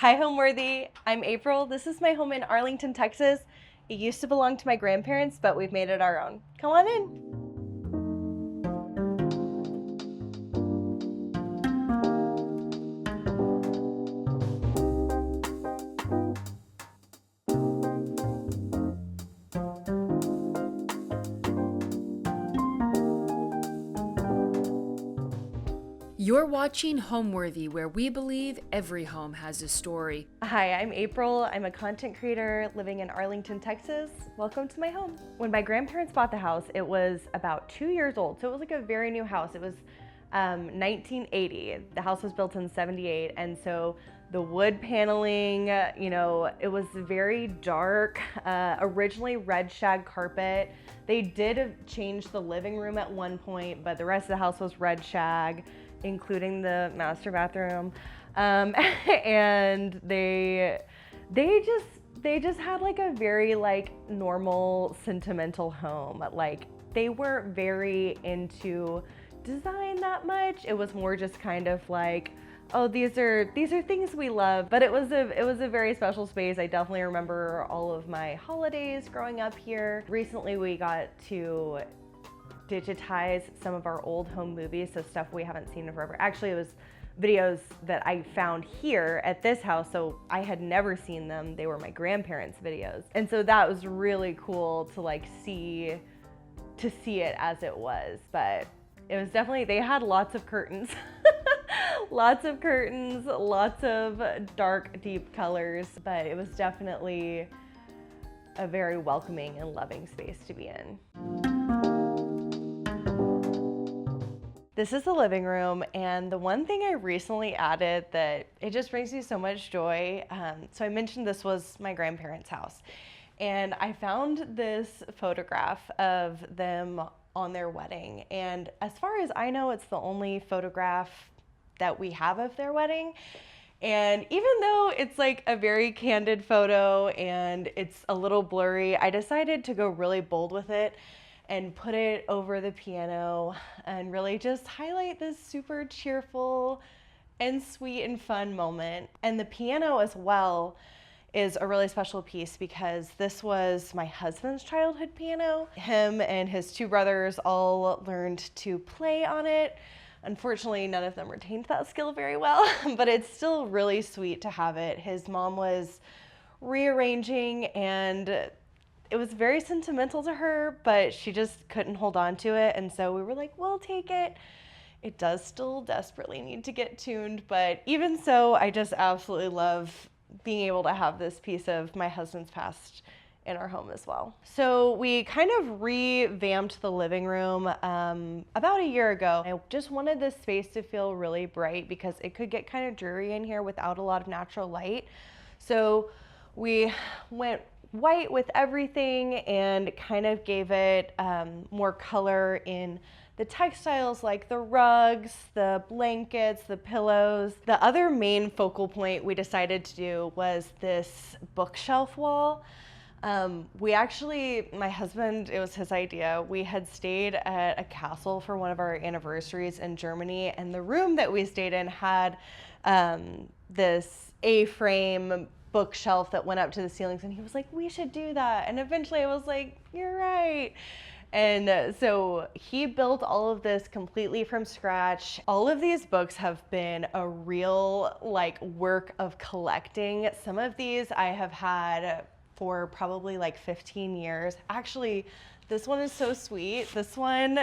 Hi, Homeworthy. I'm April. This is my home in Arlington, Texas. It used to belong to my grandparents, but we've made it our own. Come on in. You're watching Homeworthy, where we believe every home has a story. Hi, I'm April. I'm a content creator living in Arlington, Texas. Welcome to my home. When my grandparents bought the house, it was about 2 years old. So it was like a very new house. It was 1980. The house was built in 78. And so the wood paneling, it was very dark, originally red shag carpet. They did change the living room at one point, but the rest of the house was red shag, including the master bathroom. And they just had like a very like normal sentimental home. Like they weren't very into design that much. It was more just kind of like, oh, these are things we love. But it was a very special space. I definitely remember all of my holidays growing up here. Recently we got to digitize some of our old home movies, so stuff we haven't seen in forever. Actually, it was videos that I found here at this house, so I had never seen them. They were my grandparents' videos. And so that was really cool to like see it as it was. But it was definitely, they had lots of curtains. Lots of curtains, lots of dark, deep colors, but it was definitely a very welcoming and loving space to be in. This is the living room, and the one thing I recently added that it just brings me so much joy. So I mentioned this was my grandparents' house, and I found this photograph of them on their wedding. And as far as I know, it's the only photograph that we have of their wedding. And even though it's like a very candid photo and it's a little blurry, I decided to go really bold with it and put it over the piano and really just highlight this super cheerful and sweet and fun moment. And the piano as well is a really special piece because this was my husband's childhood piano. Him and his two brothers all learned to play on it. Unfortunately, none of them retained that skill very well, but it's still really sweet to have it. His mom was rearranging and it was very sentimental to her, but she just couldn't hold on to it. And so we were like, we'll take it. It does still desperately need to get tuned, but even so, I just absolutely love being able to have this piece of my husband's past in our home as well. So we kind of revamped the living room about a year ago. I just wanted this space to feel really bright because it could get kind of dreary in here without a lot of natural light. So we went white with everything and kind of gave it more color in the textiles like the rugs, the blankets, the pillows. The other main focal point we decided to do was this bookshelf wall. My husband, it was his idea. We had stayed at a castle for one of our anniversaries in Germany, and the room that we stayed in had this A-frame bookshelf that went up to the ceilings, and he was like, we should do that. And eventually I was like, you're right. And so he built all of this completely from scratch. All of these books have been a real like work of collecting. Some of these I have had for probably like 15 years. Actually, this one is so sweet. This one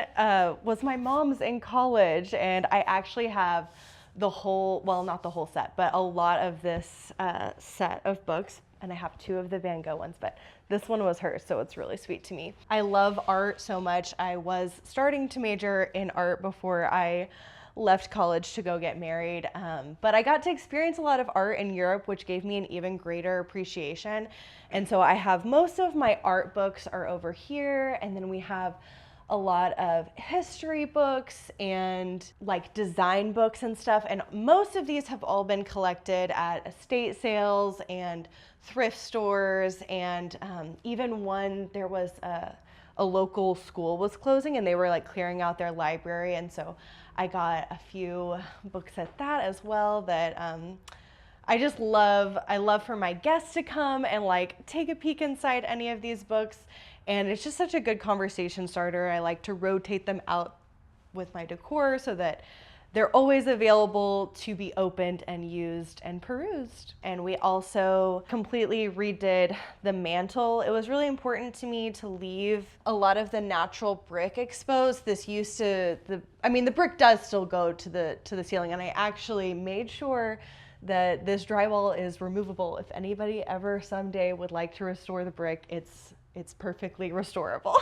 was my mom's in college, and I actually have the whole, well, not the whole set, but a lot of this set of books. And I have two of the Van Gogh ones, but this one was hers, so it's really sweet to me. I love art so much. I was starting to major in art before I left college to go get married, but I got to experience a lot of art in Europe, which gave me an even greater appreciation. And so I have most of my art books are over here, and then we have a lot of history books and like design books and stuff. And most of these have all been collected at estate sales and thrift stores. And even one, there was a local school was closing and they were like clearing out their library. And so I got a few books at that as well that I love for my guests to come and like take a peek inside any of these books. And it's just such a good conversation starter. I like to rotate them out with my decor so that they're always available to be opened and used and perused. And we also completely redid the mantle. It was really important to me to leave a lot of the natural brick exposed. This used to, the brick does still go to the ceiling, and I actually made sure that this drywall is removable. If anybody ever someday would like to restore the brick, it's perfectly restorable.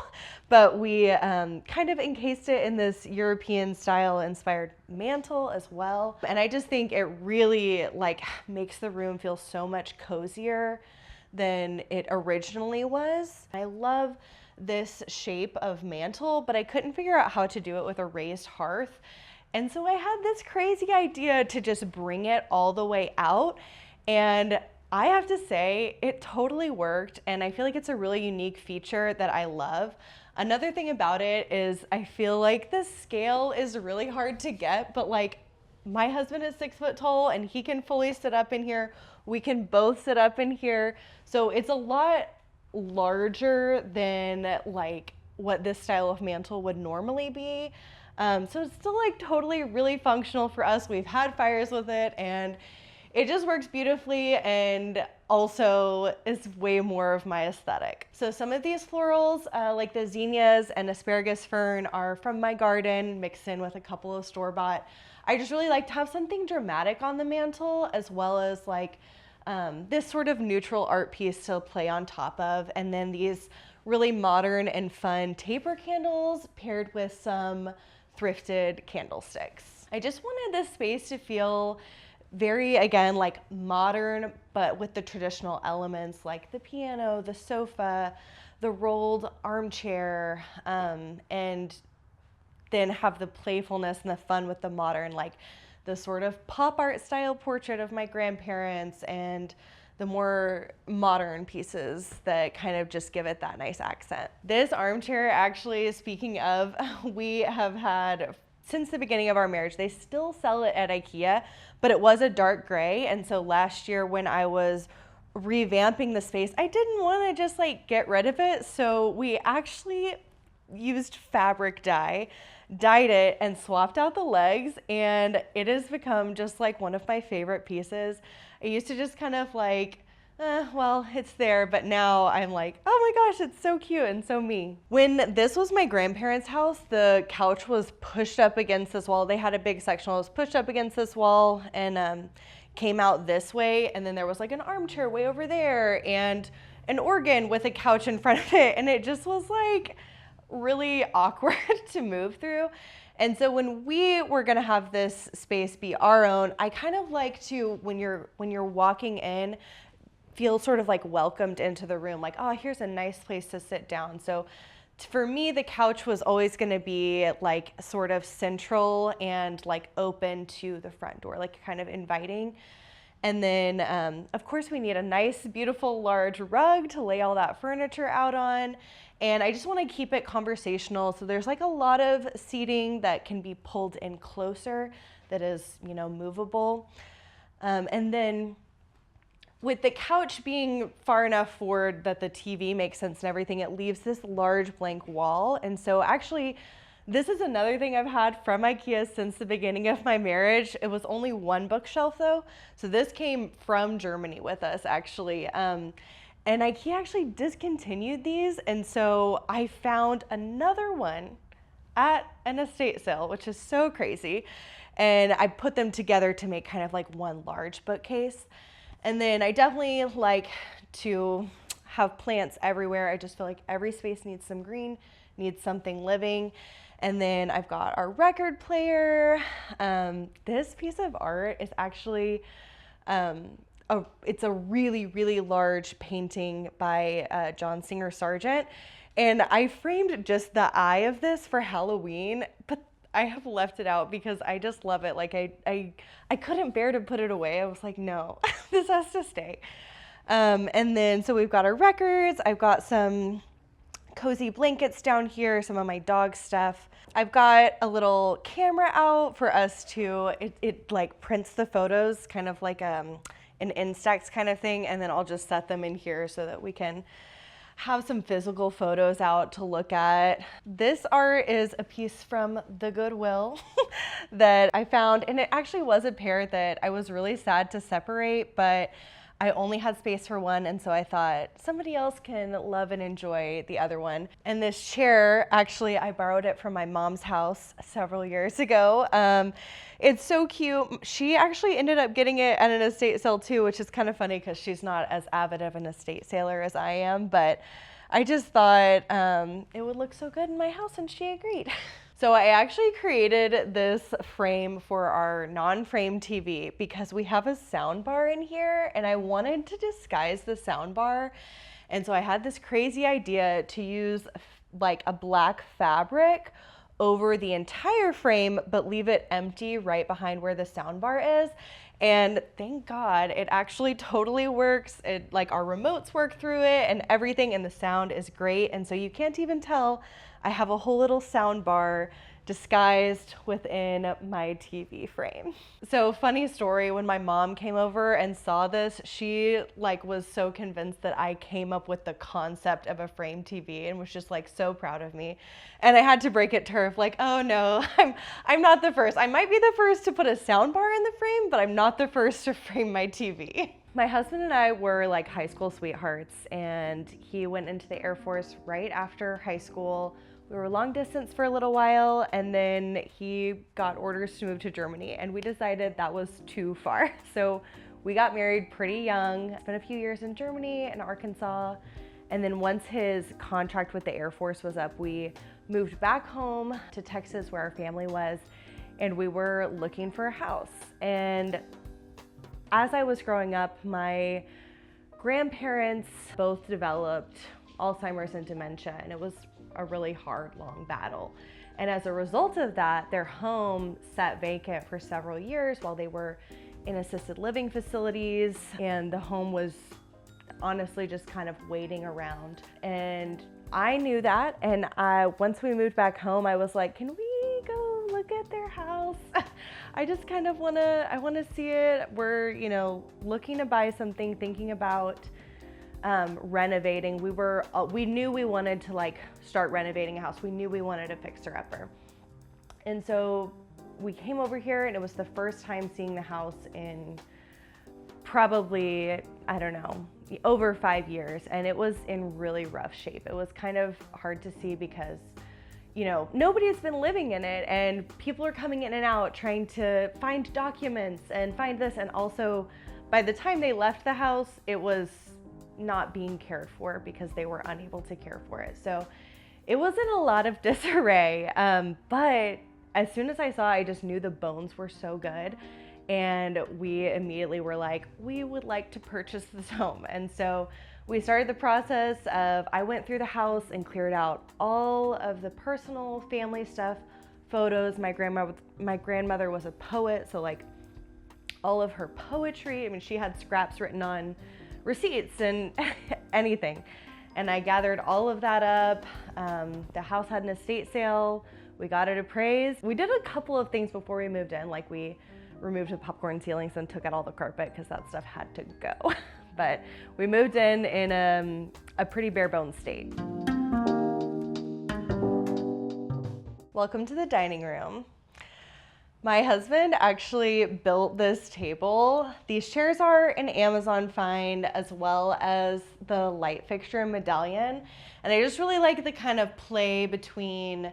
But we kind of encased it in this European style inspired mantle as well. And I just think it really like makes the room feel so much cozier than it originally was. I love this shape of mantle, but I couldn't figure out how to do it with a raised hearth. And so I had this crazy idea to just bring it all the way out. And I have to say, it totally worked, and I feel like it's a really unique feature that I love. Another thing about it is I feel like the scale is really hard to get, but like my husband is 6 foot tall and he can fully sit up in here. We can both sit up in here. So it's a lot larger than like what this style of mantle would normally be. So it's still like totally really functional for us. We've had fires with it, and it just works beautifully and also is way more of my aesthetic. So some of these florals, like the zinnias and asparagus fern, are from my garden, mixed in with a couple of store-bought. I just really like to have something dramatic on the mantle, as well as like this sort of neutral art piece to play on top of. And then these really modern and fun taper candles paired with some thrifted candlesticks. I just wanted this space to feel very, again, like modern, but with the traditional elements like the piano, the sofa, the rolled armchair, and then have the playfulness and the fun with the modern, like the sort of pop art style portrait of my grandparents and the more modern pieces that kind of just give it that nice accent. This armchair, actually, speaking of, we have had since the beginning of our marriage. They still sell it at IKEA, but it was a dark gray. And so last year when I was revamping the space, I didn't want to just like get rid of it. So we actually used fabric dye, dyed it, and swapped out the legs. And it has become just like one of my favorite pieces. I used to just kind of like, well, it's there, but now I'm like, oh my gosh, it's so cute and so me. When this was my grandparents' house, the couch was pushed up against this wall. They had a big sectional, it was pushed up against this wall and came out this way. And then there was like an armchair way over there and an organ with a couch in front of it. And it just was like really awkward to move through. And so when we were gonna have this space be our own, I kind of like to, when you're walking in, feel sort of like welcomed into the room, like, oh, here's a nice place to sit down. So for me, the couch was always gonna be like sort of central and like open to the front door, like kind of inviting. And then of course we need a nice, beautiful, large rug to lay all that furniture out on. And I just wanna keep it conversational. So there's like a lot of seating that can be pulled in closer that is, movable. And then with the couch being far enough forward that the TV makes sense and everything, it leaves this large blank wall. And so actually, this is another thing I've had from IKEA since the beginning of my marriage. It was only one bookshelf though. So this came from Germany with us actually. And IKEA actually discontinued these. And so I found another one at an estate sale, which is so crazy. And I put them together to make kind of like one large bookcase. And then I definitely like to have plants everywhere. I just feel like every space needs some green, needs something living. And then I've got our record player. This piece of art is actually, it's a really, really large painting by John Singer Sargent. And I framed just the eye of this for Halloween, but I have left it out because I just love it. Like I couldn't bear to put it away. I was like, no, this has to stay. And then, so we've got our records. I've got some cozy blankets down here, some of my dog stuff. I've got a little camera out for us to, it like prints the photos kind of like an Instax kind of thing, and then I'll just set them in here so that we can have some physical photos out to look at. This art is a piece from the Goodwill that I found, and it actually was a pair that I was really sad to separate, but I only had space for one, and so I thought somebody else can love and enjoy the other one. And this chair, actually, I borrowed it from my mom's house several years ago. It's so cute. She actually ended up getting it at an estate sale too, which is kind of funny because she's not as avid of an estate sailor as I am, but I just thought it would look so good in my house, and she agreed. So I actually created this frame for our non-frame TV because we have a sound bar in here, and I wanted to disguise the sound bar. And so I had this crazy idea to use like a black fabric over the entire frame, but leave it empty right behind where the sound bar is. And thank God it actually totally works. It, like, our remotes work through it and everything, and the sound is great. And so you can't even tell I have a whole little sound bar disguised within my TV frame. So funny story, when my mom came over and saw this, she was so convinced that I came up with the concept of a frame TV and was just so proud of me. And I had to break it to her oh no, I'm not the first. I might be the first to put a sound bar in the frame, but I'm not the first to frame my TV. My husband and I were high school sweethearts, and he went into the Air Force right after high school. We were long distance for a little while, and then he got orders to move to Germany, and we decided that was too far. So we got married pretty young, spent a few years in Germany and Arkansas, and then once his contract with the Air Force was up, we moved back home to Texas where our family was, and we were looking for a house. And as I was growing up, my grandparents both developed Alzheimer's and dementia, and it was a really hard, long battle. And as a result of that, their home sat vacant for several years while they were in assisted living facilities, and the home was honestly just kind of waiting around. And I knew that, and once we moved back home, I was like, can we go look at their house? I just kind of want to see it. We're, looking to buy something, thinking about renovating. We knew we wanted to start renovating a house. We knew we wanted a fixer-upper. And so we came over here, and it was the first time seeing the house in probably, I don't know, over 5 years. And it was in really rough shape. It was kind of hard to see because, nobody's been living in it, and people are coming in and out trying to find documents and find this. And also, by the time they left the house, it was not being cared for because they were unable to care for it. So it was in a lot of disarray. But as soon as I saw, I just knew the bones were so good. And we immediately were like, we would like to purchase this home. And so we started the process of, I went through the house and cleared out all of the personal family stuff, photos. My grandmother was a poet. So all of her poetry, she had scraps written on receipts and anything. And I gathered all of that up. The house had an estate sale. We got it appraised. We did a couple of things before we moved in, we removed the popcorn ceilings and took out all the carpet because that stuff had to go. But we moved in a pretty bare bones state. Welcome to the dining room. My husband actually built this table. These chairs are an Amazon find, as well as the light fixture and medallion. And I just really like the kind of play between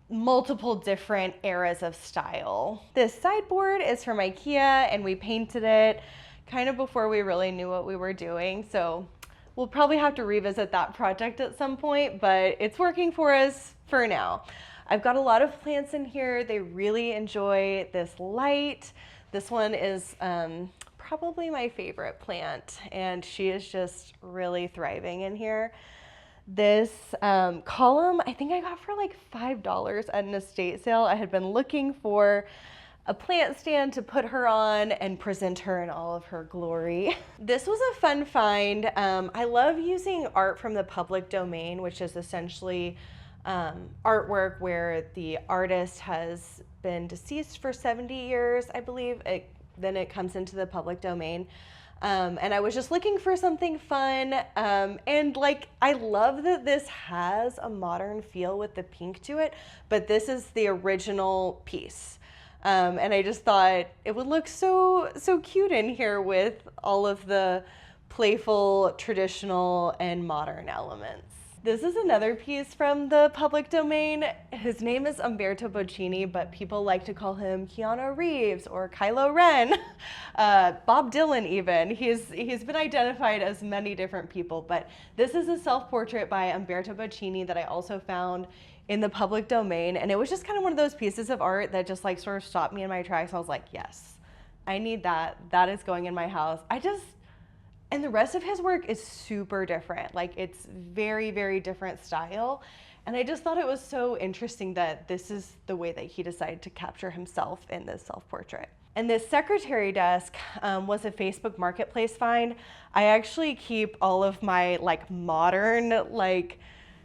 multiple different eras of style. This sideboard is from IKEA, and we painted it kind of before we really knew what we were doing. So we'll probably have to revisit that project at some point, but it's working for us for now. I've got a lot of plants in here. They really enjoy this light. This one is probably my favorite plant, and she is just really thriving in here. This column, I think I got for $5 at an estate sale. I had been looking for a plant stand to put her on and present her in all of her glory. This was a fun find. I love using art from the public domain, which is essentially artwork where the artist has been deceased for 70 years, I believe. then it comes into the public domain. And I was just looking for something fun. And like, I love that this has a modern feel with the pink to it, but this is the original piece. And I just thought it would look so cute in here with all of the playful, traditional, and modern elements. This is another piece from the public domain. His name is Umberto Bocchini, but people like to call him Keanu Reeves or Kylo Ren, Bob Dylan even. He's been identified as many different people, but this is a self-portrait by Umberto Bocchini that I also found in the public domain, and it was just kind of one of those pieces of art that just like sort of stopped me in my tracks. I was like, yes, I need that. That is going in my house. And the rest of his work is super different. Like, it's very, very different style. And I just thought it was so interesting that this is the way that he decided to capture himself in this self-portrait. And this secretary desk was a Facebook Marketplace find. I actually keep all of my like modern, like,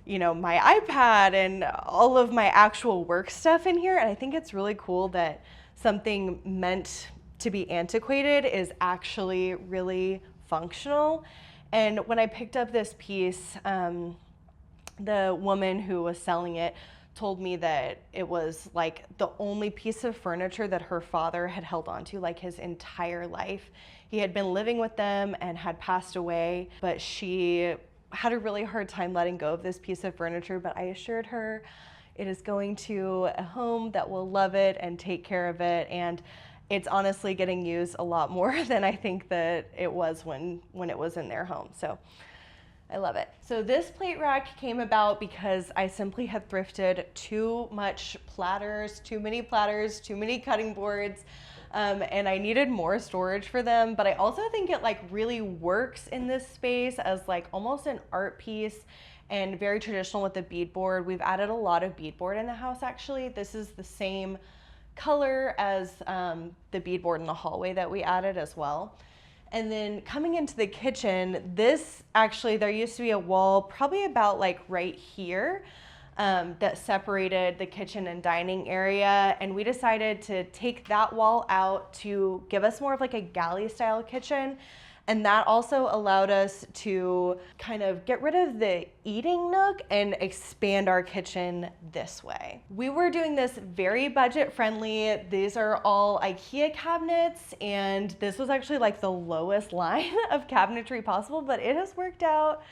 you know, my iPad and all of my actual work stuff in here. And I think it's really cool that something meant to be antiquated is actually really functional. And when I picked up this piece, the woman who was selling it told me that it was like the only piece of furniture that her father had held on to like his entire life. He had been living with them and had passed away, but she had a really hard time letting go of this piece of furniture. But I assured her it is going to a home that will love it and take care of it. And it's honestly getting used a lot more than I think that it was when it was in their home. So I love it. So this plate rack came about because I simply had thrifted too much platters, too many cutting boards, and I needed more storage for them. But I also think it like really works in this space as like almost an art piece and very traditional with the beadboard. We've added a lot of beadboard in the house actually. This is the same color as the beadboard in the hallway that we added as well. And then coming into the kitchen, this actually, there used to be a wall probably about like right here that separated the kitchen and dining area. And we decided to take that wall out to give us more of like a galley style kitchen. And that also allowed us to kind of get rid of the eating nook and expand our kitchen this way. We were doing this very budget friendly. These are all IKEA cabinets, and this was actually like the lowest line of cabinetry possible, but it has worked out.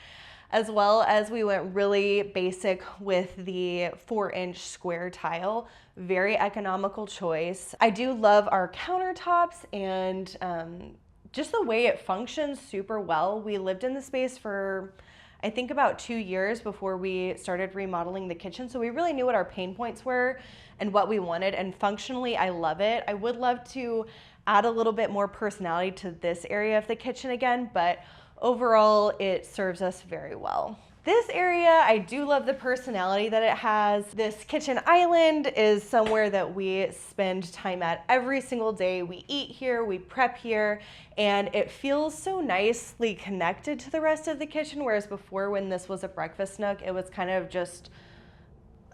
As well as we went really basic with the 4-inch square tile. Very economical choice. I do love our countertops and just the way it functions super well. We lived in the space for, I think, about 2 years before we started remodeling the kitchen. So we really knew what our pain points were and what we wanted. And functionally, I love it. I would love to add a little bit more personality to this area of the kitchen again, but overall, it serves us very well. This area, I do love the personality that it has. This kitchen island is somewhere that we spend time at every single day. We eat here, we prep here, and it feels so nicely connected to the rest of the kitchen, whereas before when this was a breakfast nook, it was kind of just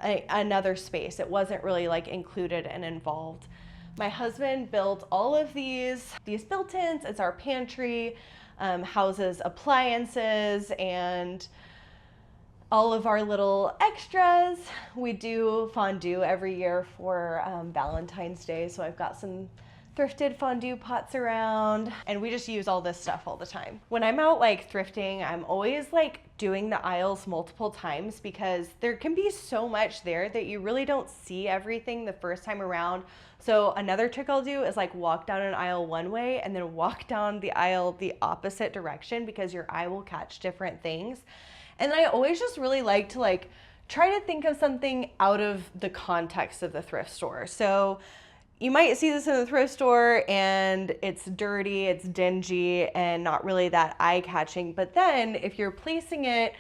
another space. It wasn't really like included and involved. My husband built all of these built-ins. It's our pantry, houses appliances and all of our little extras. We do fondue every year for Valentine's Day, so I've got some thrifted fondue pots around, and we just use all this stuff all the time. When I'm out like thrifting, I'm always like doing the aisles multiple times because there can be so much there that you really don't see everything the first time around. So another trick I'll do is like walk down an aisle one way and then walk down the aisle the opposite direction because your eye will catch different things. And I always just really like to like try to think of something out of the context of the thrift store. So you might see this in the thrift store and it's dirty, it's dingy, and not really that eye-catching. But then if you're placing it,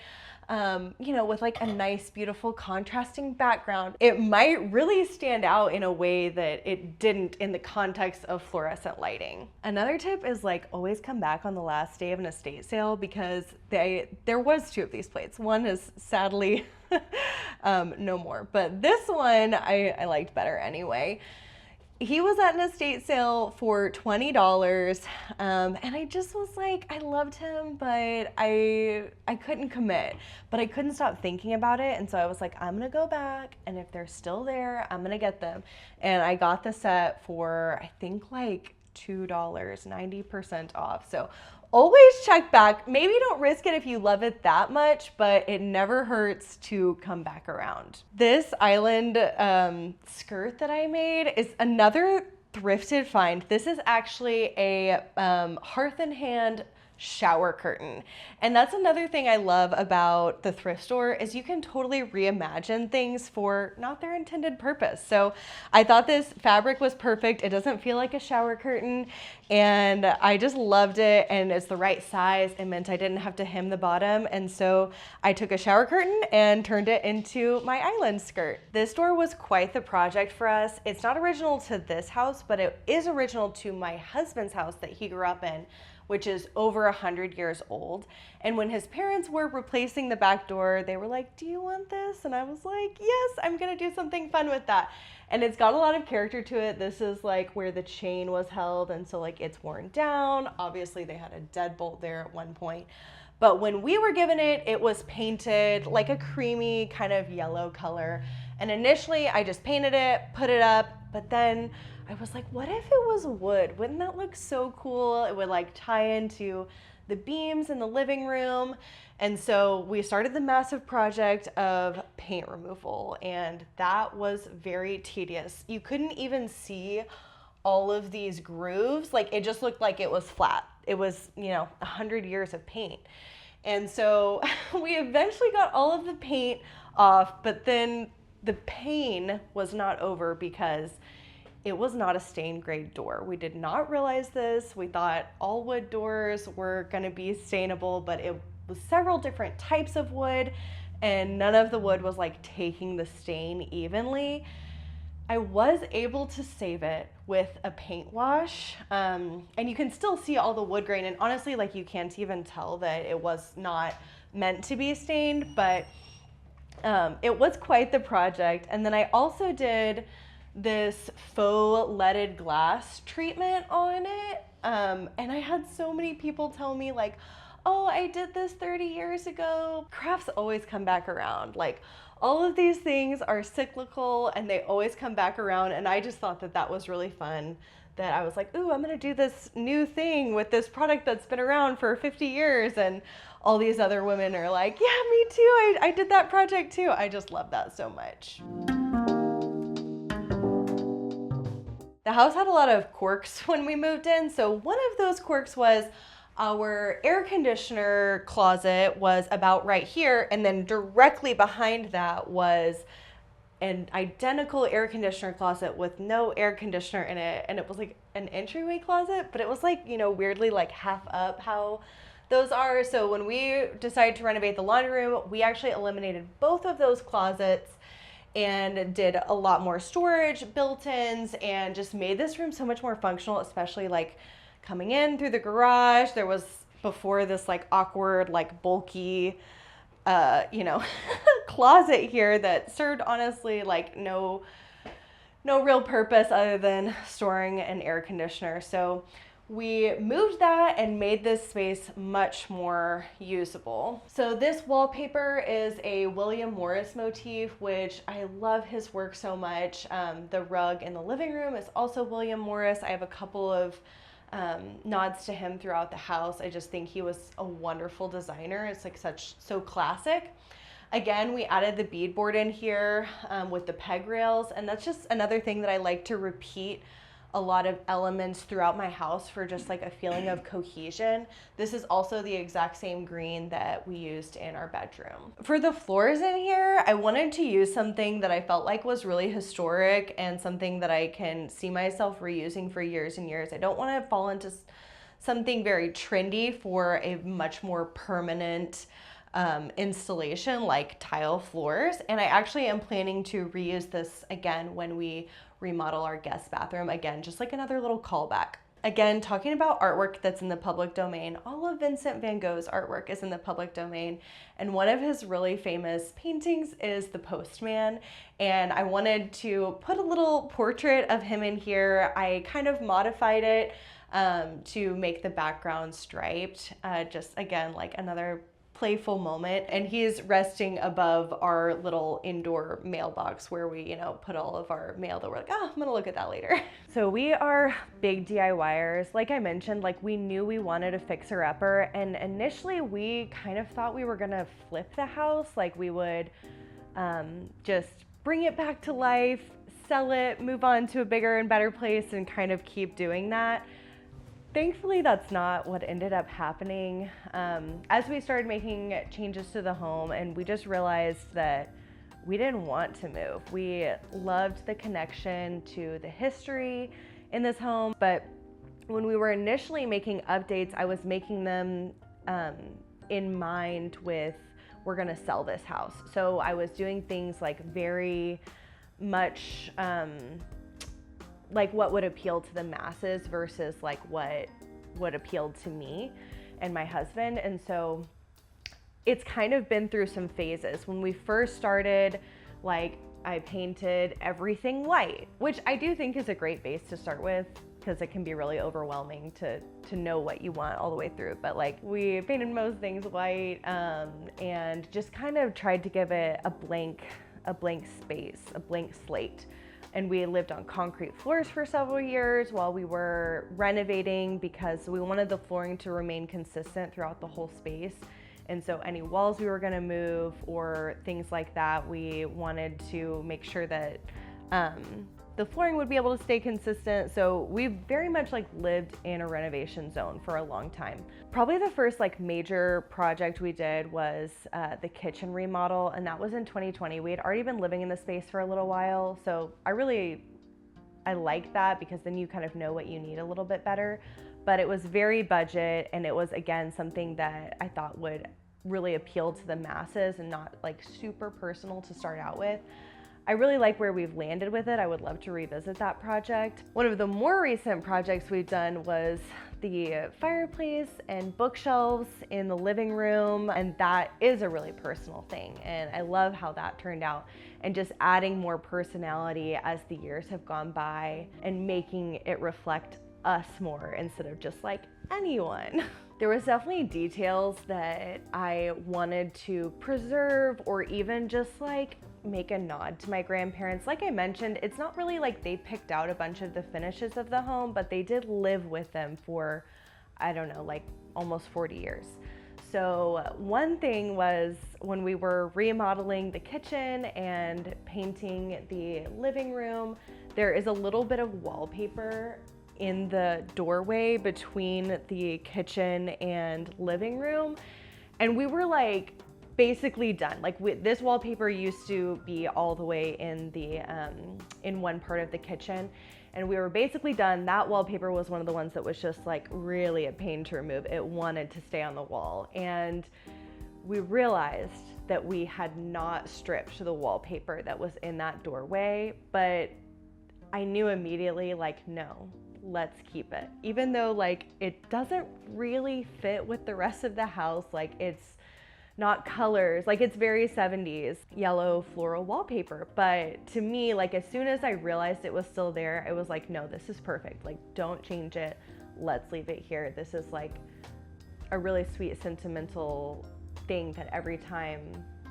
you know, with like a nice, beautiful contrasting background, it might really stand out in a way that it didn't in the context of fluorescent lighting. Another tip is like always come back on the last day of an estate sale because there was 2 of these plates. One is sadly no more, but this one I liked better anyway. He was at an estate sale for $20, and I just was like, I loved him, but I couldn't commit, but I couldn't stop thinking about it, and so I was like, I'm gonna go back, and if they're still there, I'm gonna get them. And I got the set for, I think, like $2, 90% off. So always check back. Maybe don't risk it if you love it that much, but it never hurts to come back around. This island skirt that I made is another thrifted find. This is actually a hearth in hand shower curtain. And that's another thing I love about the thrift store is you can totally reimagine things for not their intended purpose. So I thought this fabric was perfect. It doesn't feel like a shower curtain, and I just loved it, and it's the right size. It meant I didn't have to hem the bottom, and so I took a shower curtain and turned it into my island skirt. This door was quite the project for us. It's not original to this house, but it is original to my husband's house that he grew up in, which is over 100 years old. And when his parents were replacing the back door, they were like, do you want this? And I was like, yes, I'm gonna do something fun with that. And it's got a lot of character to it. This is like where the chain was held, and so like it's worn down. Obviously they had a deadbolt there at one point. But when we were given it, it was painted like a creamy kind of yellow color. And initially I just painted it, put it up, but then I was like, what if it was wood? Wouldn't that look so cool? It would like tie into the beams in the living room. And so we started the massive project of paint removal, and that was very tedious. You couldn't even see all of these grooves. Like it just looked like it was flat. It was, 100 years of paint. And so we eventually got all of the paint off, but then the pain was not over because it was not a stain grade door. We did not realize this. We thought all wood doors were gonna be stainable, but it was several different types of wood, and none of the wood was like taking the stain evenly. I was able to save it with a paint wash, and you can still see all the wood grain, and honestly, like you can't even tell that it was not meant to be stained, but it was quite the project. And then I also did this faux leaded glass treatment on it, and I had so many people tell me like, oh, I did this 30 years ago. Crafts always come back around. Like all of these things are cyclical and they always come back around, and I just thought that that was really fun, that I was like, ooh, I'm gonna do this new thing with this product that's been around for 50 years, and all these other women are like, yeah, me too, I did that project too. I just love that so much. The house had a lot of quirks when we moved in. So one of those quirks was our air conditioner closet was about right here, and then directly behind that was an identical air conditioner closet with no air conditioner in it, and it was like an entryway closet, but it was like, weirdly like half up how those are. So when we decided to renovate the laundry room, we actually eliminated both of those closets and did a lot more storage, built-ins, and just made this room so much more functional, especially like coming in through the garage. There was before this like awkward, like bulky, closet here that served honestly like no real purpose other than storing an air conditioner. So we moved that and made this space much more usable. So this wallpaper is a William Morris motif, which I love his work so much. The rug in the living room is also William Morris. I have a couple of nods to him throughout the house. I just think he was a wonderful designer. It's like so classic. Again, we added the beadboard in here with the peg rails, and that's just another thing that I like to repeat a lot of elements throughout my house for just like a feeling of cohesion. This is also the exact same green that we used in our bedroom. For the floors in here, I wanted to use something that I felt like was really historic and something that I can see myself reusing for years and years. I don't want to fall into something very trendy for a much more permanent installation like tile floors. And I actually am planning to reuse this again when we remodel our guest bathroom. Again, just like another little callback. Again, talking about artwork that's in the public domain, all of Vincent van Gogh's artwork is in the public domain. And one of his really famous paintings is The Postman. And I wanted to put a little portrait of him in here. I kind of modified it to make the background striped. Just again, like another playful moment, and he's resting above our little indoor mailbox where we, put all of our mail that we're like, oh, I'm gonna look at that later. So we are big DIYers. Like I mentioned, like we knew we wanted a fixer-upper, and initially we kind of thought we were gonna flip the house, like we would just bring it back to life, sell it, move on to a bigger and better place, and kind of keep doing that. Thankfully, that's not what ended up happening. As we started making changes to the home, and we just realized that we didn't want to move. We loved the connection to the history in this home, but when we were initially making updates, I was making them in mind with, we're gonna sell this house. So I was doing things like very much like what would appeal to the masses versus like what would appeal to me and my husband. And so it's kind of been through some phases. When we first started, like I painted everything white, which I do think is a great base to start with because it can be really overwhelming to know what you want all the way through. But like we painted most things white and just kind of tried to give it a blank space, a blank slate. And we lived on concrete floors for several years while we were renovating because we wanted the flooring to remain consistent throughout the whole space. And so any walls we were gonna move or things like that, we wanted to make sure that the flooring would be able to stay consistent. So we very much like lived in a renovation zone for a long time. Probably the first like major project we did was the kitchen remodel, and that was in 2020. We had already been living in the space for a little while, so I like that because then you kind of know what you need a little bit better. But it was very budget, and it was again something that I thought would really appeal to the masses and not like super personal to start out with. I really like where we've landed with it. I would love to revisit that project. One of the more recent projects we've done was the fireplace and bookshelves in the living room, and that is a really personal thing, and I love how that turned out, and just adding more personality as the years have gone by and making it reflect us more instead of just like anyone. There was definitely details that I wanted to preserve or even just like make a nod to my grandparents. Like I mentioned, it's not really like they picked out a bunch of the finishes of the home, but they did live with them for, I don't know, like almost 40 years. So one thing was when we were remodeling the kitchen and painting the living room, there is a little bit of wallpaper in the doorway between the kitchen and living room. And we were like, basically done. Like this wallpaper used to be all the way in the in one part of the kitchen, and we were basically done. That wallpaper was one of the ones that was just like really a pain to remove. It wanted to stay on the wall, and we realized that we had not stripped the wallpaper that was in that doorway, but I knew immediately like, no, let's keep it. Even though like it doesn't really fit with the rest of the house, like it's not colors, like it's very 70s yellow floral wallpaper. But to me, like as soon as I realized it was still there, I was like, no, this is perfect. Like don't change it. Let's leave it here. This is like a really sweet sentimental thing that every time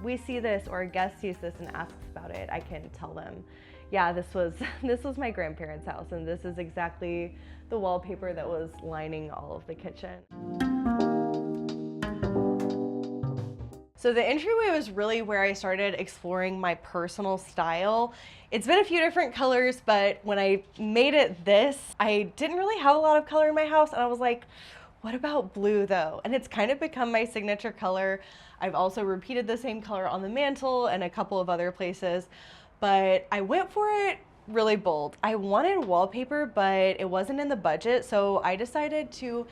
we see this or a guest sees this and asks about it, I can tell them, yeah, this was my grandparents' house, and this is exactly the wallpaper that was lining all of the kitchen. So the entryway was really where I started exploring my personal style. It's been a few different colors, but when I made it this, I didn't really have a lot of color in my house, and I was like, what about blue though? And it's kind of become my signature color. I've also repeated the same color on the mantle and a couple of other places, but I went for it really bold. I wanted wallpaper, but it wasn't in the budget, so I decided to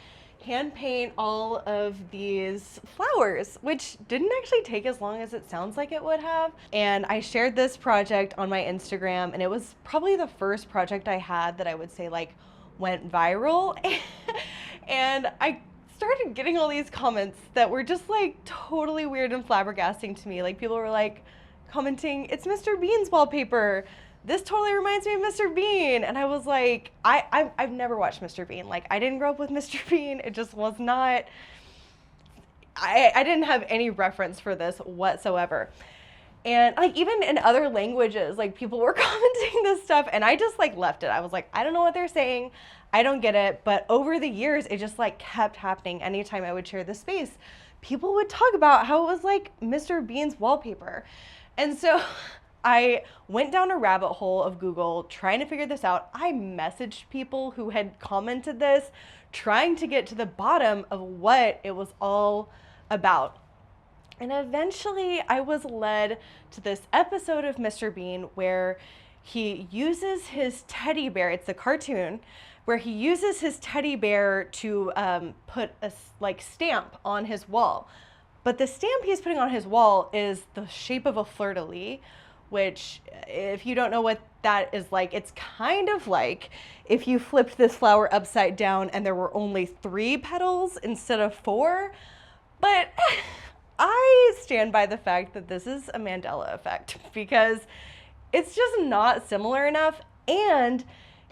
hand paint all of these flowers, which didn't actually take as long as it sounds like it would have. And I shared this project on my Instagram, and it was probably the first project I had that I would say like went viral. And I started getting all these comments that were just like totally weird and flabbergasting to me. Like people were like commenting, "It's Mr. Bean's wallpaper. This totally reminds me of Mr. Bean." And I was like, I've never watched Mr. Bean. Like I didn't grow up with Mr. Bean. It just was not, I didn't have any reference for this whatsoever. And like even in other languages, like people were commenting this stuff and I just like left it. I was like, I don't know what they're saying. I don't get it. But over the years, it just like kept happening. Anytime I would share this space, people would talk about how it was like Mr. Bean's wallpaper. And so I went down a rabbit hole of Google trying to figure this out. I messaged people who had commented this, trying to get to the bottom of what it was all about. And eventually I was led to this episode of Mr. Bean where he uses his teddy bear, it's a cartoon, where he uses his teddy bear to put a like stamp on his wall. But the stamp he's putting on his wall is the shape of a fleur-de-lis, which if you don't know what that is like, it's kind of like if you flipped this flower upside down and there were only 3 petals instead of 4. But I stand by the fact that this is a Mandela effect because it's just not similar enough. And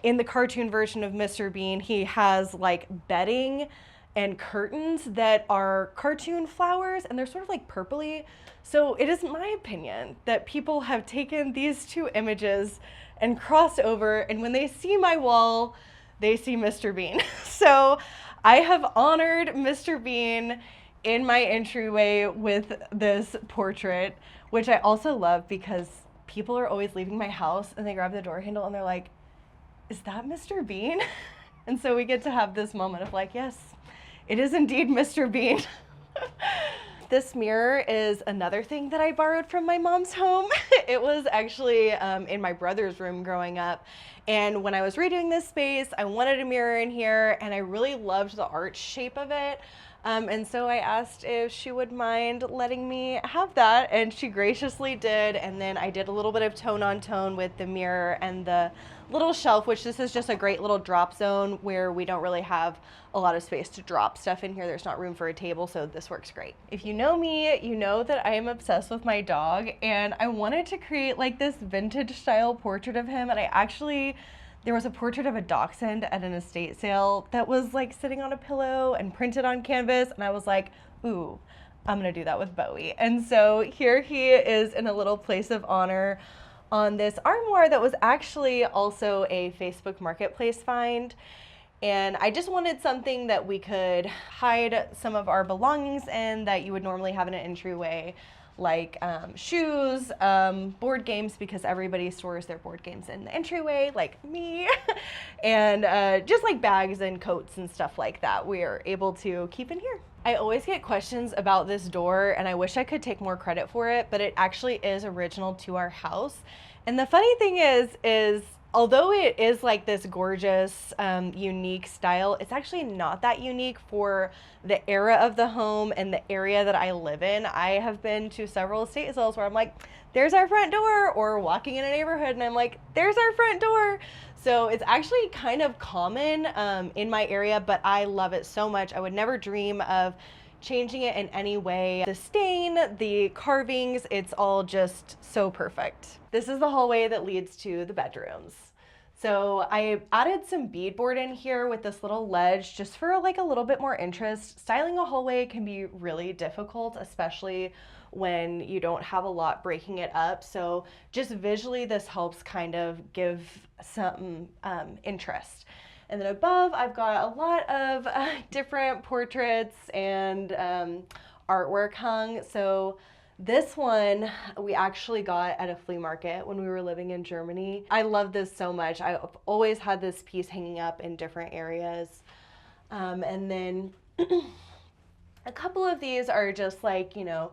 in the cartoon version of Mr. Bean, he has like bedding and curtains that are cartoon flowers and they're sort of like purpley. So it is my opinion that people have taken these 2 images and crossed over, and when they see my wall, they see Mr. Bean. So I have honored Mr. Bean in my entryway with this portrait, which I also love because people are always leaving my house and they grab the door handle and they're like, "Is that Mr. Bean?" And so we get to have this moment of like, yes, it is indeed Mr. Bean. This mirror is another thing that I borrowed from my mom's home. It was actually in my brother's room growing up. And when I was redoing this space, I wanted a mirror in here and I really loved the arch shape of it. And so I asked if she would mind letting me have that, and she graciously did. And then I did a little bit of tone on tone with the mirror and the little shelf, which this is just a great little drop zone where we don't really have a lot of space to drop stuff in here. There's not room for a table, so this works great. If you know me, you know that I am obsessed with my dog, and I wanted to create like this vintage style portrait of him. And there was a portrait of a dachshund at an estate sale that was like sitting on a pillow and printed on canvas. And I was like, ooh, I'm gonna do that with Bowie. And so here he is in a little place of honor on this armoire that was actually also a Facebook Marketplace find. And I just wanted something that we could hide some of our belongings in that you would normally have in an entryway, like shoes, board games, because everybody stores their board games in the entryway, like me, and just like bags and coats and stuff like that we are able to keep in here. I always get questions about this door, and I wish I could take more credit for it, but it actually is original to our house. And the funny thing is although it is like this gorgeous, unique style, it's actually not that unique for the era of the home and the area that I live in. I have been to several estate sales where I'm like, there's our front door, or walking in a neighborhood and I'm like, there's our front door. So it's actually kind of common in my area, but I love it so much. I would never dream of changing it in any way. The stain, the carvings, it's all just so perfect. This is the hallway that leads to the bedrooms. So I added some beadboard in here with this little ledge just for like a little bit more interest. Styling a hallway can be really difficult, especially when you don't have a lot breaking it up. So just visually, this helps kind of give some interest. And then above, I've got a lot of different portraits and artwork hung. So this one we actually got at a flea market when we were living in Germany. I love this so much. I've always had this piece hanging up in different areas. And then a couple of these are just like, you know,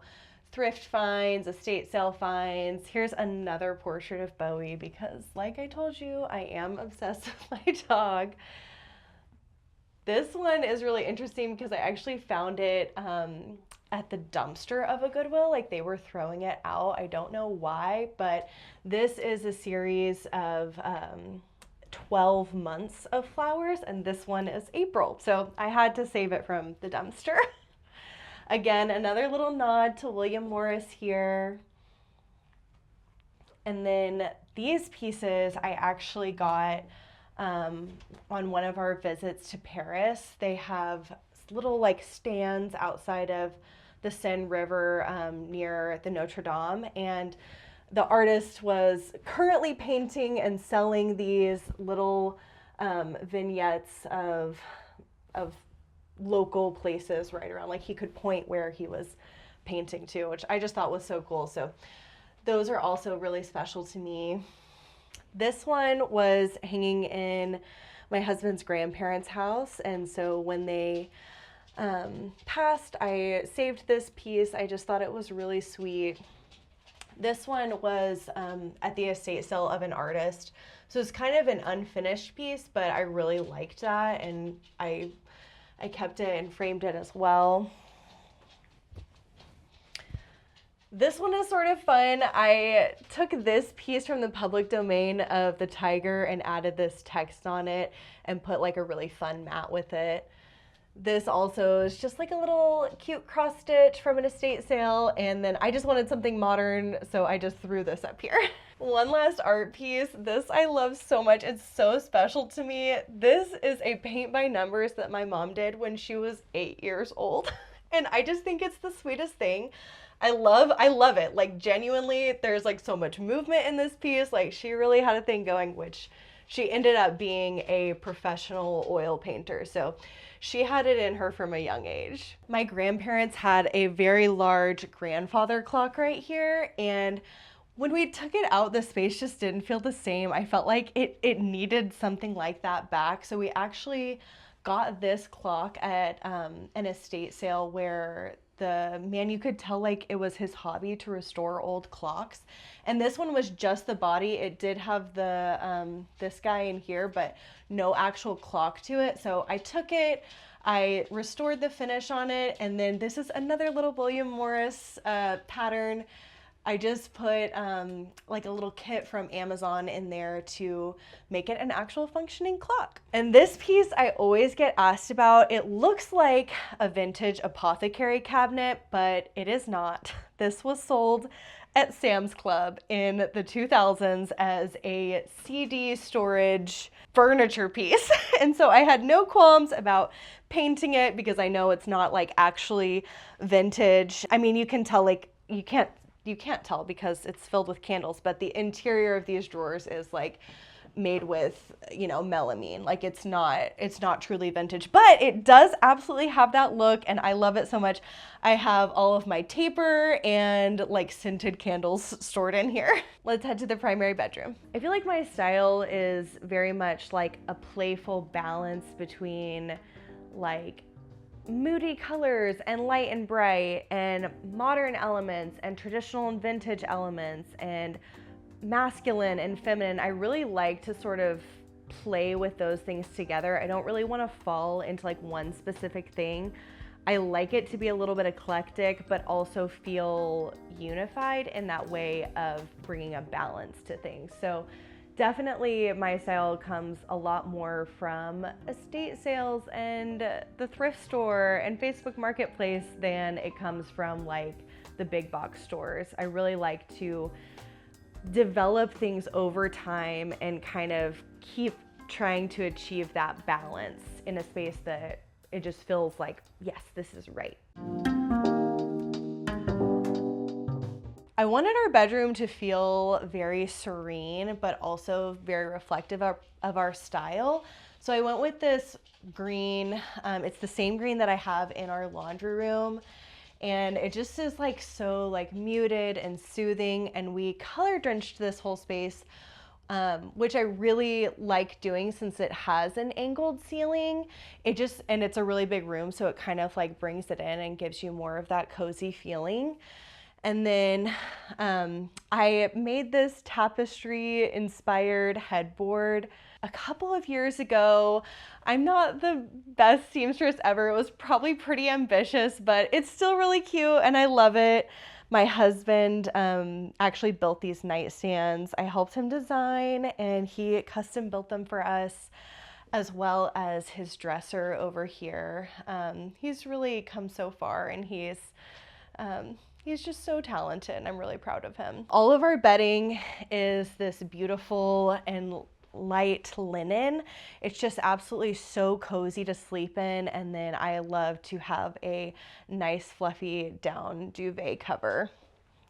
thrift finds, estate sale finds. Here's another portrait of Bowie because, like I told you, I am obsessed with my dog. This one is really interesting because I actually found it at the dumpster of a Goodwill. Like they were throwing it out. I don't know why, but this is a series of 12 months of flowers, and this one is April. So I had to save it from the dumpster. Again, another little nod to William Morris here. And then these pieces I actually got on one of our visits to Paris. They have little like stands outside of the Seine River near the Notre Dame, and the artist was currently painting and selling these little vignettes of local places right around. Like he could point where he was painting to, which I just thought was so cool. So those are also really special to me. This one was hanging in my husband's grandparents' house, and so when they passed, I saved this piece. I just thought it was really sweet. This one was at the estate sale of an artist, so it's kind of an unfinished piece, but I really liked that, and I kept it and framed it as well. This one is sort of fun. I took this piece from the public domain of the tiger and added this text on it and put like a really fun mat with it. This also is just like a little cute cross stitch from an estate sale, and then I just wanted something modern, so I just threw this up here. One last art piece. This I love so much. It's so special to me. This is a paint by numbers that my mom did when she was 8 years old, and I just think it's the sweetest thing. I love it. Like genuinely, there's like so much movement in this piece. Like she really had a thing going, which she ended up being a professional oil painter. So she had it in her from a young age. My grandparents had a very large grandfather clock right here, and when we took it out, the space just didn't feel the same. I felt like it needed something like that back. So we actually got this clock at an estate sale where the man, you could tell like it was his hobby to restore old clocks. And this one was just the body. It did have the this guy in here, but no actual clock to it. So I took it, I restored the finish on it, and then this is another little William Morris pattern. I just put like a little kit from Amazon in there to make it an actual functioning clock. And this piece I always get asked about. It looks like a vintage apothecary cabinet, but it is not. This was sold at Sam's Club in the 2000s as a CD storage furniture piece. And so I had no qualms about painting it because I know it's not like actually vintage. I mean, you can tell, like, you can't tell because it's filled with candles, but the interior of these drawers is like made with, you know, melamine. Like it's not truly vintage, but it does absolutely have that look, and I love it so much. I have all of my taper and like scented candles stored in here. Let's head to the primary bedroom. I feel like my style is very much like a playful balance between like moody colors and light and bright and modern elements and traditional and vintage elements and masculine and feminine. I really like to sort of play with those things together. I don't really want to fall into like one specific thing. I like it to be a little bit eclectic, but also feel unified in that way of bringing a balance to things. So definitely my style comes a lot more from estate sales and the thrift store and Facebook Marketplace than it comes from like the big box stores. I really like to develop things over time and kind of keep trying to achieve that balance in a space that it just feels like, yes, this is right. I wanted our bedroom to feel very serene, but also very reflective of our style. So I went with this green. It's the same green that I have in our laundry room. And it just is like so like muted and soothing. And we color drenched this whole space, which I really like doing since it has an angled ceiling. And it's a really big room, so it kind of like brings it in and gives you more of that cozy feeling. And then I made this tapestry inspired headboard a couple of years ago. I'm not the best seamstress ever. It was probably pretty ambitious, but it's still really cute and I love it. My husband actually built these nightstands. I helped him design and he custom built them for us, as well as his dresser over here. He's really come so far and he's just so talented and I'm really proud of him. All of our bedding is this beautiful and light linen. It's just absolutely so cozy to sleep in. And then I love to have a nice fluffy down duvet cover.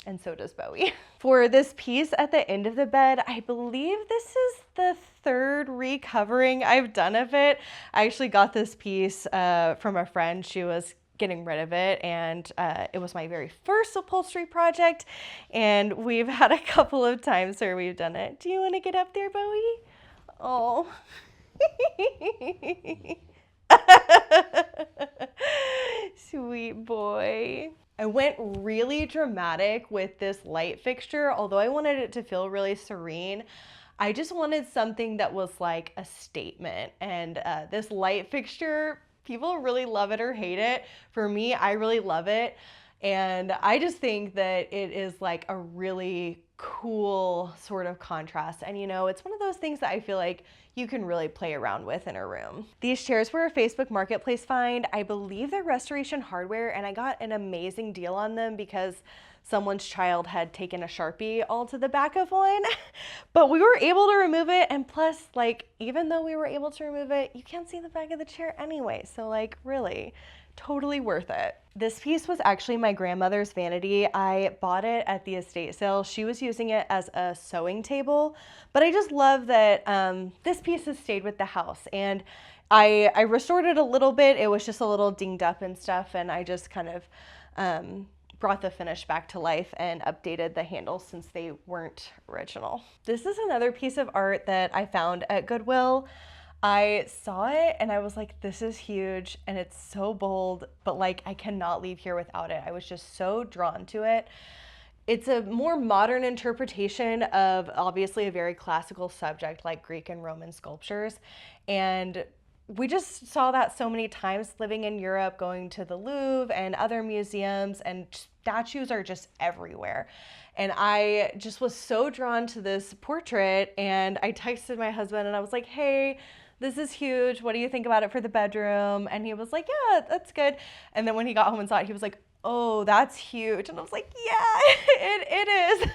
And so does Bowie. For this piece at the end of the bed, I believe this is the third recovering I've done of it. I actually got this piece from a friend. She was getting rid of it and it was my very first upholstery project and we've had a couple of times where we've done it. Do you want to get up there, Bowie? Oh. Sweet boy. I went really dramatic with this light fixture, although I wanted it to feel really serene. I just wanted something that was like a statement, and this light fixture, people really love it or hate it. For me, I really love it, and I just think that it is like a really cool sort of contrast. And you know, it's one of those things that I feel like you can really play around with in a room. These chairs were a Facebook Marketplace find. I believe they're Restoration Hardware, and I got an amazing deal on them because someone's child had taken a Sharpie all to the back of one, but we were able to remove it. And plus, like, even though we were able to remove it, you can't see the back of the chair anyway. So like, really, totally worth it. This piece was actually my grandmother's vanity. I bought it at the estate sale. She was using it as a sewing table, but I just love that this piece has stayed with the house. And I restored it a little bit. It was just a little dinged up and stuff, and I just kind of brought the finish back to life and updated the handles since they weren't original. This is another piece of art that I found at Goodwill. I saw it and I was like, this is huge and it's so bold, but like I cannot leave here without it. I was just so drawn to it. It's a more modern interpretation of obviously a very classical subject like Greek and Roman sculptures. And we just saw that so many times living in Europe, going to the Louvre and other museums, and statues are just everywhere. And I just was so drawn to this portrait, and I texted my husband and I was like, hey, this is huge. What do you think about it for the bedroom? And he was like, yeah, that's good. And then when he got home and saw it, he was like, oh, that's huge. And I was like, yeah, it is.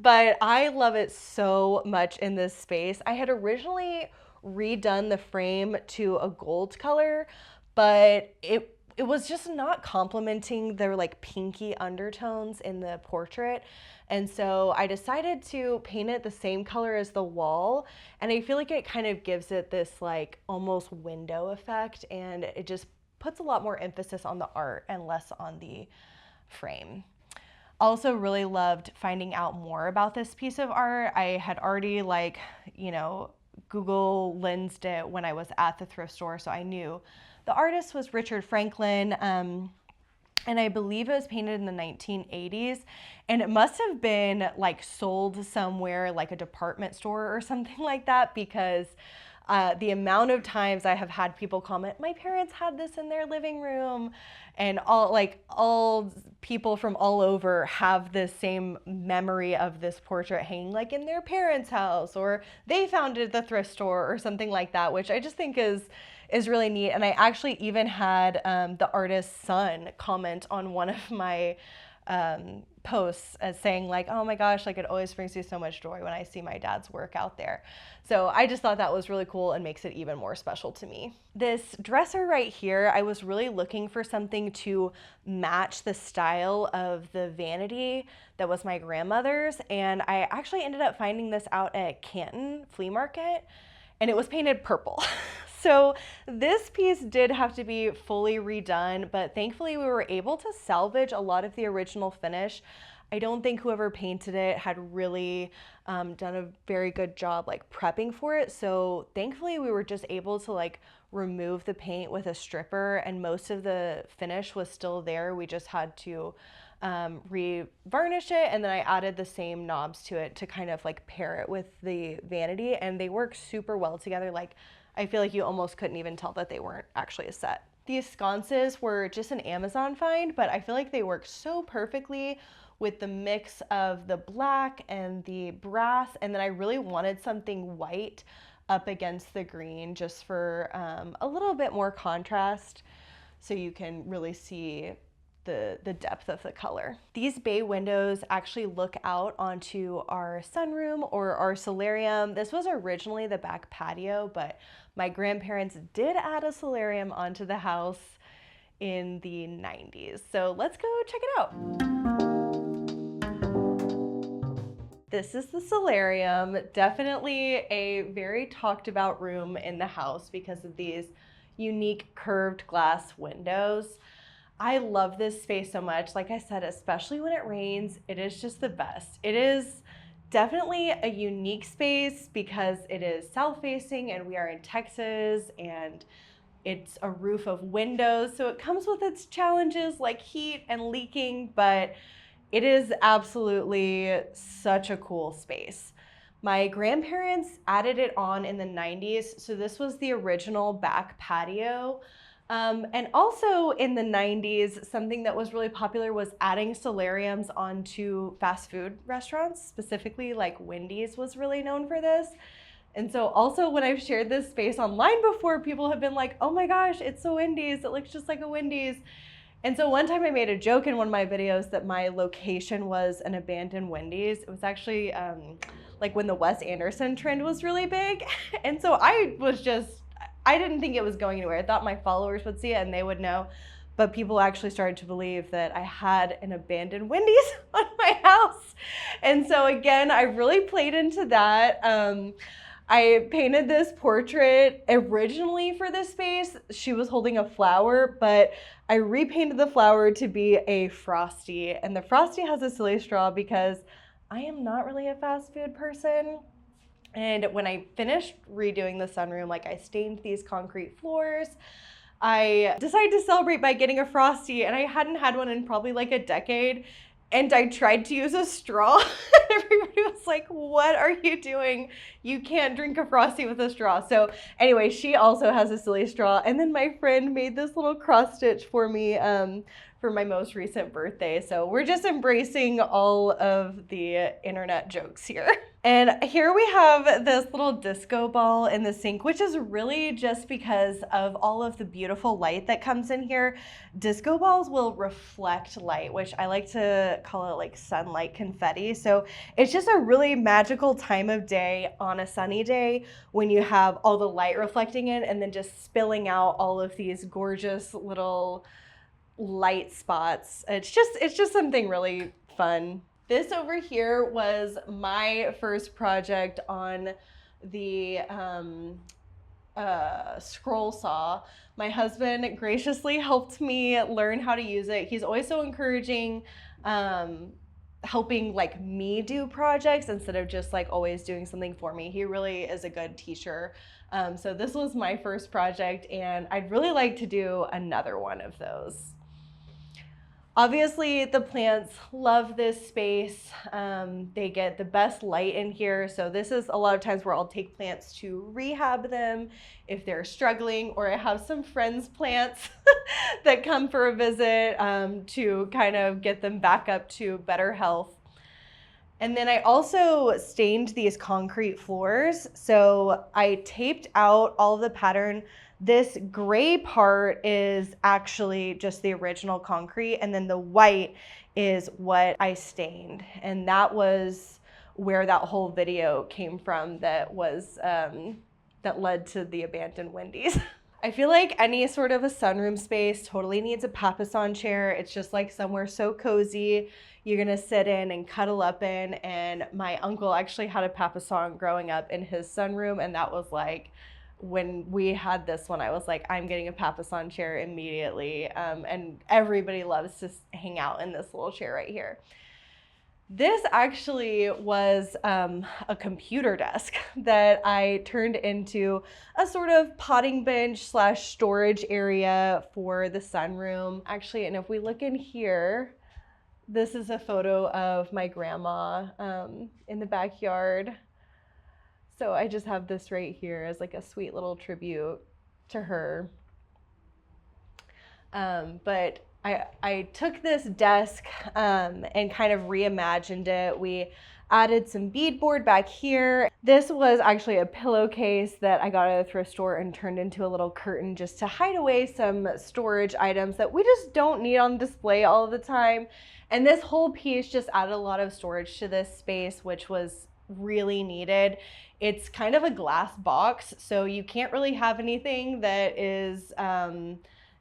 But I love it so much in this space. I had originally redone the frame to a gold color, but it was just not complementing the like pinky undertones in the portrait. And so I decided to paint it the same color as the wall. And I feel like it kind of gives it this like almost window effect, and it just puts a lot more emphasis on the art and less on the frame. Also really loved finding out more about this piece of art. I had already Google lensed it when I was at the thrift store, so I knew the artist was Richard Franklin, and I believe it was painted in the 1980s, and it must have been like sold somewhere like a department store or something like that, because the amount of times I have had people comment, my parents had this in their living room, and all people from all over have the same memory of this portrait hanging like in their parents' house, or they found it at the thrift store or something like that, which I just think is really neat. And I actually even had the artist's son comment on one of my posts as saying like, oh my gosh, like it always brings me so much joy when I see my dad's work out there. So I just thought that was really cool and makes it even more special to me. This dresser right here, I was really looking for something to match the style of the vanity that was my grandmother's, and I actually ended up finding this out at Canton Flea Market, and it was painted purple. So this piece did have to be fully redone, but thankfully we were able to salvage a lot of the original finish. I don't think whoever painted it had really done a very good job like prepping for it. So thankfully we were just able to like remove the paint with a stripper, and most of the finish was still there. We just had to re-varnish it, and then I added the same knobs to it to kind of like pair it with the vanity, and they work super well together. Like, I feel like you almost couldn't even tell that they weren't actually a set. These sconces were just an Amazon find, but I feel like they work so perfectly with the mix of the black and the brass, and then I really wanted something white up against the green just for a little bit more contrast, so you can really see the depth of the color. These bay windows actually look out onto our sunroom or our solarium. This was originally the back patio, but my grandparents did add a solarium onto the house in the 90s. So let's go check it out. This is the solarium. Definitely a very talked about room in the house because of these unique curved glass windows. I love this space so much. Like I said, especially when it rains, it is just the best. It is definitely a unique space because it is south-facing and we are in Texas, and it's a roof of windows. So it comes with its challenges like heat and leaking, but it is absolutely such a cool space. My grandparents added it on in the 90s. So this was the original back patio. And also in the 90s, something that was really popular was adding solariums onto fast food restaurants, specifically like Wendy's was really known for this. And so also when I've shared this space online before, people have been like, oh my gosh, it's a Wendy's, it looks just like a Wendy's. And so one time I made a joke in one of my videos that my location was an abandoned Wendy's. It was actually like when the Wes Anderson trend was really big. And so I didn't think it was going anywhere. I thought my followers would see it and they would know. But people actually started to believe that I had an abandoned Wendy's on my house. And so again, I really played into that. I painted this portrait originally for this space. She was holding a flower, but I repainted the flower to be a Frosty. And the Frosty has a silly straw because I am not really a fast food person. And when I finished redoing the sunroom, like I stained these concrete floors, I decided to celebrate by getting a Frosty, and I hadn't had one in probably like a decade. And I tried to use a straw. Everybody was like, what are you doing? You can't drink a Frosty with a straw. So anyway, she also has a silly straw. And then my friend made this little cross stitch for me for my most recent birthday. So we're just embracing all of the internet jokes here. And here we have this little disco ball in the sink, which is really just because of all of the beautiful light that comes in here. Disco balls will reflect light, which I like to call it like sunlight confetti. So it's just a really magical time of day on a sunny day when you have all the light reflecting in and then just spilling out all of these gorgeous little light spots. It's just something really fun. This over here was my first project on the scroll saw. My husband graciously helped me learn how to use it. He's always so encouraging, helping like me do projects instead of just like always doing something for me. He really is a good teacher. So this was my first project, and I'd really like to do another one of those. Obviously, the plants love this space. They get the best light in here. So this is a lot of times where I'll take plants to rehab them if they're struggling, or I have some friends' plants that come for a visit to kind of get them back up to better health. And then I also stained these concrete floors. So I taped out all of the pattern. This gray part is actually just the original concrete, and then the white is what I stained. And that was where that whole video came from that was that led to the abandoned Wendy's. I feel like any sort of a sunroom space totally needs a papasan chair. It's just like somewhere so cozy you're gonna sit in and cuddle up in. And my uncle actually had a papasan growing up in his sunroom, and that was like, when we had this one, I was like, I'm getting a papasan chair immediately. And everybody loves to hang out in this little chair right here. This actually was a computer desk that I turned into a sort of potting bench slash storage area for the sunroom. Actually, and if we look in here, this is a photo of my grandma in the backyard. So I just have this right here as like a sweet little tribute to her. But I took this desk and kind of reimagined it. We added some beadboard back here. This was actually a pillowcase that I got at a thrift store and turned into a little curtain just to hide away some storage items that we just don't need on display all the time. And this whole piece just added a lot of storage to this space, which was really needed. It's kind of a glass box, so you can't really have anything that is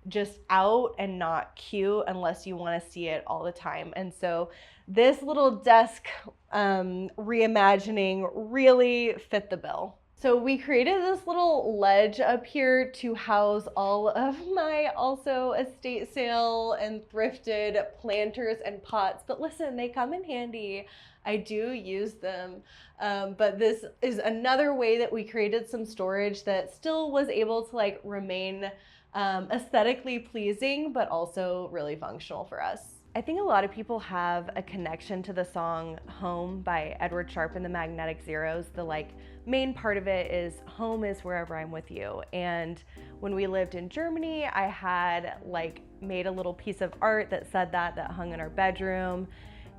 just out and not cute unless you want to see it all the time. And so this little desk reimagining really fit the bill. So we created this little ledge up here to house all of my also estate sale and thrifted planters and pots. But listen, they come in handy. I do use them. But this is another way that we created some storage that still was able to like remain aesthetically pleasing, but also really functional for us. I think a lot of people have a connection to the song Home by Edward Sharpe and the Magnetic Zeros. The like main part of it is home is wherever I'm with you. And when we lived in Germany, I had like made a little piece of art that said that hung in our bedroom.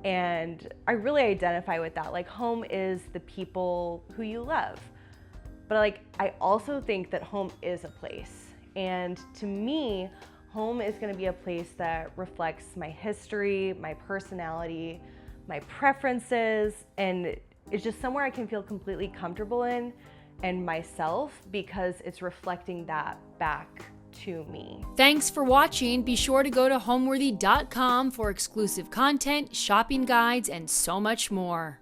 And I really identify with that. Like home is the people who you love. But like, I also think that home is a place. And to me, home is going to be a place that reflects my history, my personality, my preferences, and it's just somewhere I can feel completely comfortable in and myself because it's reflecting that back to me. Thanks for watching. Be sure to go to homeworthy.com for exclusive content, shopping guides, and so much more.